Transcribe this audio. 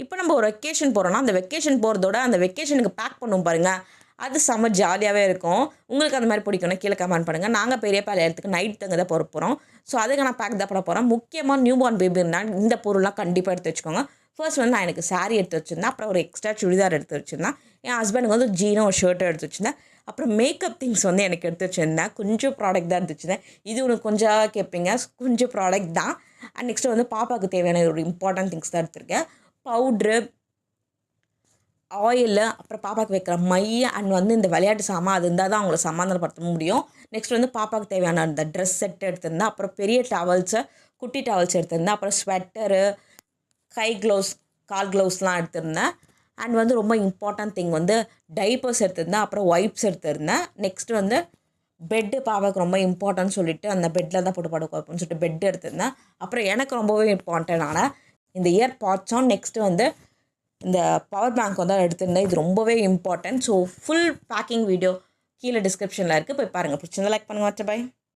இப்போ நம்ம ஒரு வெக்கேஷன் போகிறோன்னா அந்த வெக்கேஷன் போகிறதோட அந்த வெக்கேஷனுக்கு பேக் பண்ணுவோம் பாருங்கள், அது செம்ம ஜாலியாகவே இருக்கும். உங்களுக்கு அந்த மாதிரி பிடிக்கும்னா கீழே கமெண்ட் பண்ணுங்கள். நாங்கள் பெரியபாளையத்துக்கு நைட் தங்க தான் போகிறோம். ஸோ அதுக்கு நான் பேக் தான் பண்ண போகிறேன். முக்கியமாக நியூ பார்ன் பேபி இருந்தால் இந்த பொருள்லாம் கண்டிப்பாக எடுத்து வச்சுக்கோங்க. ஃபர்ஸ்ட் வந்து நான் எனக்கு saree எடுத்து வச்சுருந்தேன். அப்புறம் ஒரு எக்ஸ்ட்ரா சுடிதார் எடுத்து வச்சுருந்தேன். என் ஹஸ்பண்டுக்கு வந்து ஜீனும் ஒரு ஷர்ட்டும் எடுத்து வச்சுருந்தேன். அப்புறம் மேக்கப் திங்ஸ் வந்து எனக்கு எடுத்து வச்சுருந்தேன். கொஞ்சம் ப்ராடக்ட் தான் எடுத்து வச்சுருந்தேன். இது உனக்கு கொஞ்சம் கேட்பீங்க, கொஞ்சம் ப்ராடக்ட் தான். அண்ட் நெக்ஸ்ட்டு வந்து பாப்பாவுக்கு தேவையான ஒரு இம்பார்ட்டன்ட் திங்ஸ் தான் எடுத்திருக்கேன். பவுட்ரு, ஆயிலு, அப்புறம் பாப்பாவுக்கு வைக்கிற மை அண்ட் வந்து இந்த விளையாட்டு சாமான் அது இருந்தால் தான் அவங்கள சமாதானப்படுத்த முடியும். நெக்ஸ்ட் வந்து பாப்பாவுக்கு தேவையான அந்த ட்ரெஸ் செட் எடுத்திருந்தேன். அப்புறம் பெரிய டவல்ஸு, குட்டி டவல்ஸ் எடுத்திருந்தேன். அப்புறம் ஸ்வெட்டரு, கை க்ளவுஸ், கால் க்ளவுஸ்லாம் எடுத்திருந்தேன். அண்ட் வந்து ரொம்ப இம்பார்ட்டன்ட் திங் வந்து டைப்பர்ஸ் எடுத்திருந்தேன். அப்புறம் ஒய்ப்ஸ் எடுத்திருந்தேன். நெக்ஸ்ட்டு வந்து பெட்டு பாப்பாவுக்கு ரொம்ப இம்பார்ட்டன்ட் சொல்லிவிட்டு அந்த பெட்டில் தான் போட்டு படுக்க வைப்போம்னு சொல்லிட்டு பெட் எடுத்திருந்தேன். அப்புறம் எனக்கு ரொம்பவே இம்பார்ட்டண்டான இந்த இயர் பாட்ஸும் நெக்ஸ்ட்டு வந்து இந்த பவர் பேங்க் வந்து எடுத்திருந்தேன். இது ரொம்பவே important. So full packing video கீழே டிஸ்கிரிப்ஷனில் இருக்குது, போய் பாருங்கள். பிடிச்சிருந்தா லைக் பண்ணுங்கள். பாய்.